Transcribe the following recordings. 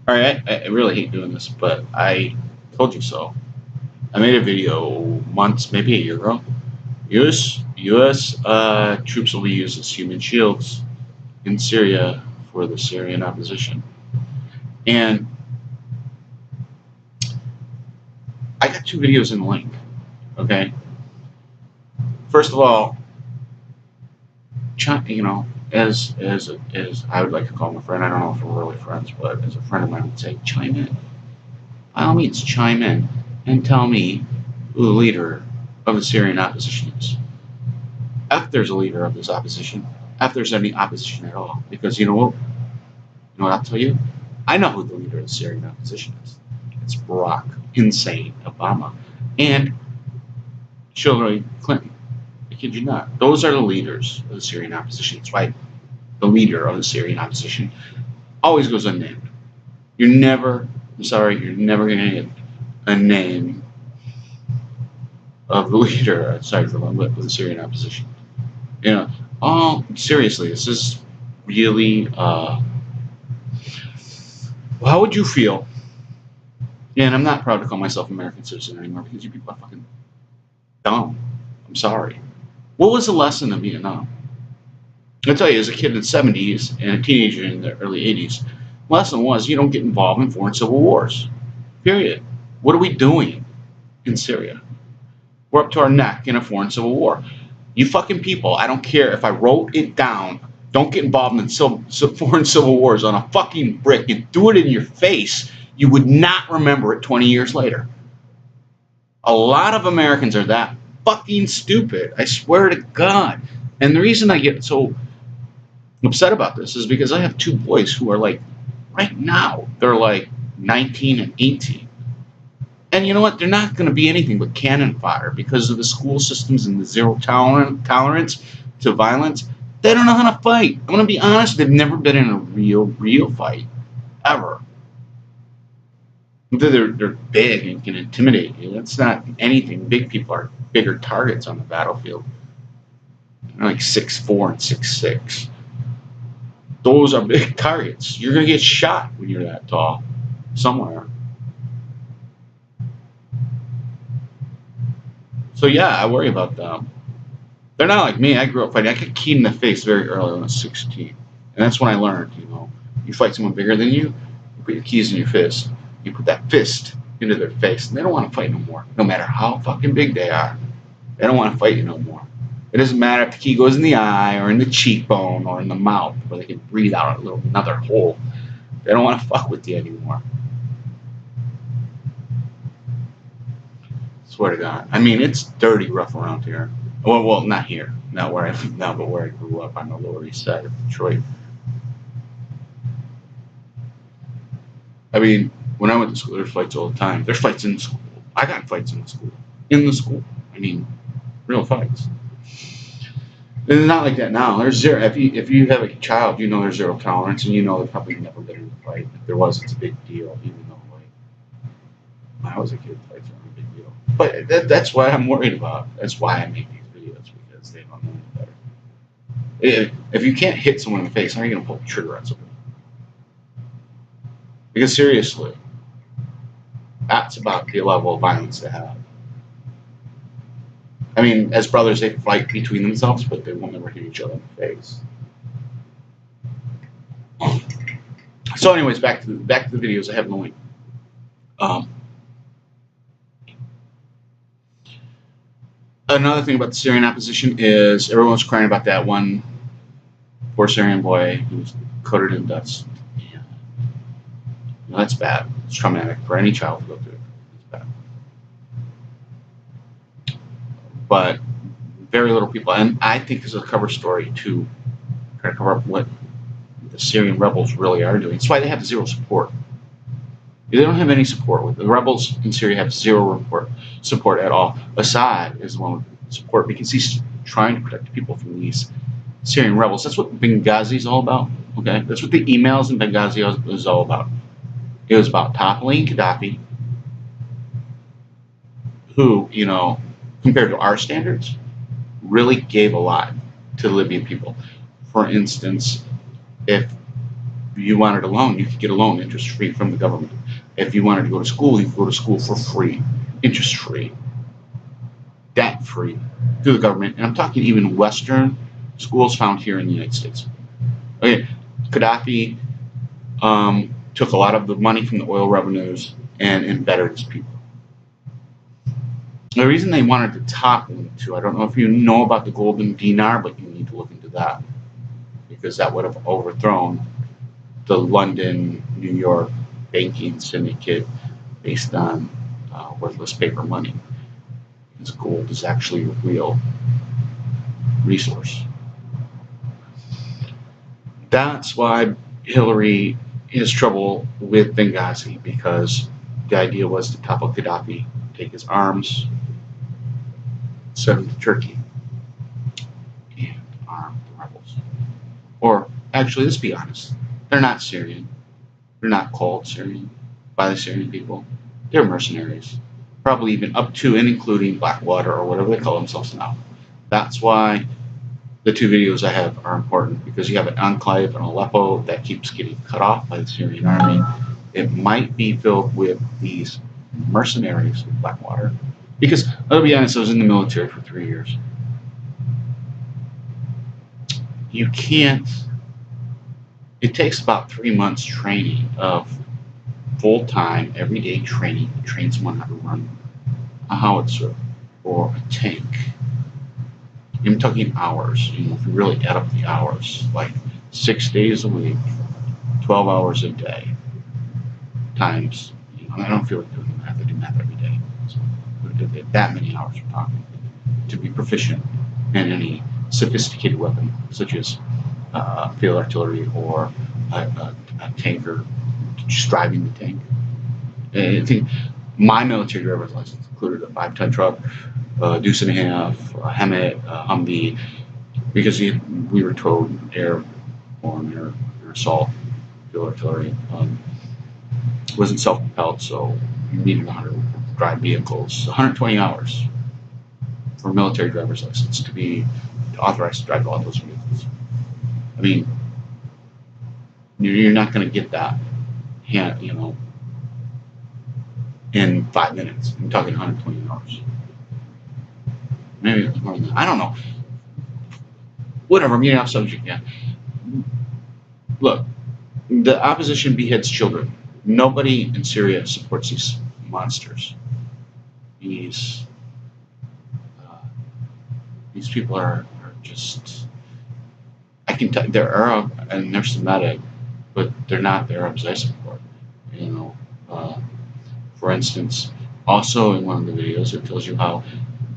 All right, I really hate doing this, but I told you so. I made a video months, maybe a year ago. U.S. Troops will be used as human shields in Syria for the Syrian opposition. And I got two videos in the link. Okay, first of all, as I would like to call him a friend. I don't know if we're really friends, but as a friend of mine would say, chime in. By all means, chime in and tell me who the leader of the Syrian opposition is. If there's a leader of this opposition, if there's any opposition at all, because you know what I'll tell you? I know who the leader of the Syrian opposition is. It's Barack Insane Obama and Hillary Clinton. I kid you not. Those are the leaders of the Syrian opposition. That's why the leader of the Syrian opposition always goes unnamed. You're never going to get a name of the leader, of the Syrian opposition. You know, seriously, this is really, how would you feel? Yeah, and I'm not proud to call myself an American citizen anymore because you people are fucking dumb. I'm sorry. What was the lesson of Vietnam? I'll tell you, as a kid in the 70s and a teenager in the early 80s, the lesson was you don't get involved in foreign civil wars. Period. What are we doing in Syria? We're up to our neck in a foreign civil war. You fucking people, I don't care if I wrote it down, don't get involved in foreign civil wars on a fucking brick and do it in your face. You would not remember it 20 years later. A lot of Americans are that fucking stupid. I swear to God. And the reason I get so upset about this is because I have two boys who are like, right now, they're like 19 and 18. And you know what? They're not going to be anything but cannon fodder because of the school systems and the zero tolerance to violence. They don't know how to fight. I'm going to be honest, they've never been in a real fight, ever. They're big and can intimidate you. That's not anything. Big people are bigger targets on the battlefield. They're like 6'4" and 6'6". Those are big targets. You're going to get shot when you're that tall somewhere. So yeah, I worry about them. They're not like me. I grew up fighting. I got keyed in the face very early when I was 16. And that's when I learned, you fight someone bigger than you put your keys in your fist. You put that fist into their face. And they don't want to fight no more. No matter how fucking big they are. They don't want to fight you no more. It doesn't matter if the key goes in the eye or in the cheekbone or in the mouth where they can breathe out another hole. They don't want to fuck with you anymore. Swear to God. I mean, it's dirty rough around here. Well, not here. Not where I live now, but where I grew up on the Lower East Side of Detroit. I mean, when I went to school, there's fights all the time. There's fights in school. I got fights in the school. In the school. I mean, real fights. And it's not like that now. There's zero. If you have a child, you know there's zero tolerance, and you know they've probably never been in a fight. If there was, it's a big deal, even though like when I was a kid, fights weren't a big deal. But that's what I'm worried about. That's why I make these videos because they don't know any better. If you can't hit someone in the face, how are you going to pull the trigger on something? Because seriously, that's about the level of violence they have. I mean, as brothers, they fight between themselves, but they will never hit each other in the face. So, anyways, back to the videos I have in the link. Another thing about the Syrian opposition is everyone's crying about that one poor Syrian boy who was coated in dust. Yeah. That's bad. It's traumatic for any child to go through. It's bad. But very little people, and I think this is a cover story to kind of cover up what the Syrian rebels really are doing. That's why they have zero support. They don't have any support. The rebels in Syria have zero support at all. Assad is the one with support because he's trying to protect people from these Syrian rebels. That's what Benghazi is all about. Okay, that's what the emails in Benghazi was all about. It was about toppling Gaddafi, who, compared to our standards, really gave a lot to the Libyan people. For instance, if you wanted a loan, you could get a loan interest-free from the government. If you wanted to go to school, you could go to school for free, interest-free, debt-free through the government. And I'm talking even Western schools found here in the United States. Okay, Gaddafi took a lot of the money from the oil revenues and embedded his people. The reason they wanted to topple him too, I don't know if you know about the golden dinar, but you need to look into that, because that would have overthrown the London, New York banking syndicate based on worthless paper money. Because gold is actually a real resource. That's why Hillary has trouble with Benghazi, because the idea was to topple Gaddafi, take his arms, send him to Turkey, and arm the rebels. Or actually, let's be honest, they're not Syrian. They're not called Syrian by the Syrian people. They're mercenaries, probably even up to and including Blackwater or whatever they call themselves now. That's why the two videos I have are important, because you have an enclave in Aleppo that keeps getting cut off by the Syrian army. It might be filled with these mercenaries in Blackwater. Because, I'll be honest, I was in the military for 3 years. You can't, it takes about 3 months training of full-time, everyday training to train someone how to run a howitzer or a tank. I'm talking hours, if you really add up the hours, like 6 days a week, 12 hours a day, times, I don't feel like doing math, I do math every day. So that many hours we're talking to be proficient in any sophisticated weapon, such as field artillery or a tanker, just driving the tank. I think my military driver's license included a 5-ton truck, Deuce and a half, a Hemet, Humvee, because we were towed airborne, air assault, field artillery. It wasn't self-propelled, so you needed 100 drive vehicles, 120 hours for a military driver's license to be authorized to drive all those vehicles. I mean, you're not going to get that, in 5 minutes. I'm talking 120 hours. Maybe it's more than that. I don't know. Whatever, I'm getting off subject again. Look, the opposition beheads children. Nobody in Syria supports these monsters. These people are just, I can tell they're Arab and they're Semitic, but they're not the Arabs I support. For instance, also in one of the videos, it tells you how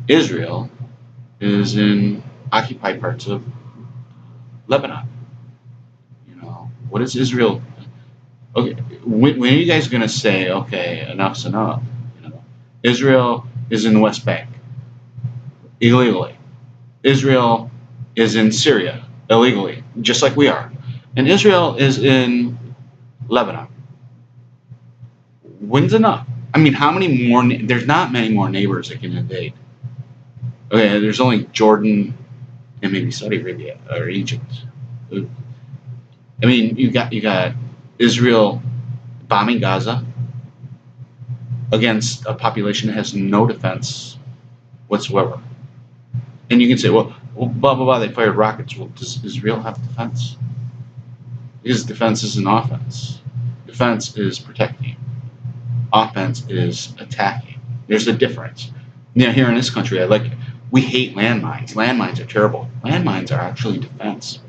Israel is in occupied parts of Lebanon. What is Israel? Okay, when are you guys going to say, okay, enough's enough? Israel is in the West Bank illegally. Israel is in Syria illegally, just like we are. And Israel is in Lebanon. When's enough? I mean, how many more? There's not many more neighbors that can invade. Okay, there's only Jordan and maybe Saudi Arabia or Egypt. I mean, you got Israel bombing Gaza against a population that has no defense whatsoever. And you can say, well, blah, blah, blah, they fired rockets. Well, does Israel have defense? Because defense is an offense. Defense is protecting. Offense is attacking. There's a difference. Here in this country, we hate landmines. Landmines are terrible. Landmines are actually defense.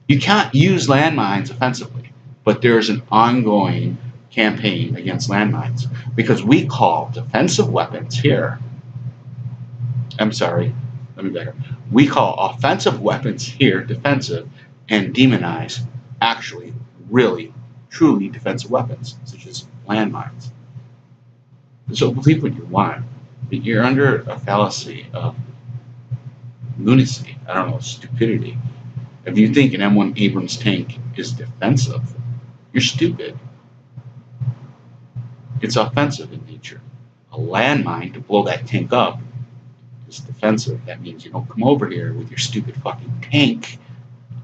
You can't use landmines offensively, but there's an ongoing campaign against landmines because we call defensive weapons here. I'm sorry, let me back up. We call offensive weapons here defensive and demonize actually, really, truly defensive weapons, such as landmines. So believe what you want, but you're under a fallacy of lunacy, I don't know, stupidity. If you think an M1 Abrams tank is defensive, you're stupid. It's offensive in nature. A landmine, to blow that tank up, is defensive. That means you don't come over here with your stupid fucking tank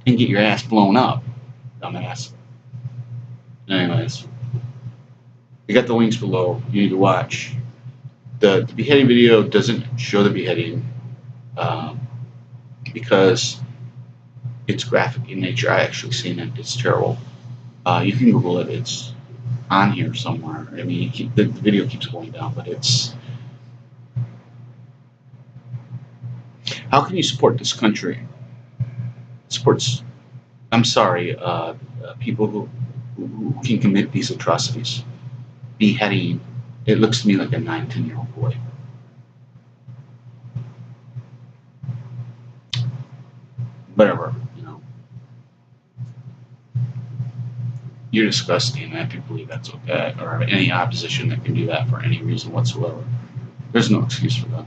and get your ass blown up, dumbass. Anyways, you got the links below. You need to watch. The beheading video doesn't show the beheading because it's graphic in nature. I actually seen it. It's terrible. You can Google it. It's on here somewhere. I mean, the video keeps going down, but it's... How can you support this country? Supports... I'm sorry, people who can commit these atrocities. Beheading, it looks to me like a 9, 10-year-old boy. Whatever, you know. You're disgusting, and I do believe that's okay. Or any opposition that can do that for any reason whatsoever. There's no excuse for that.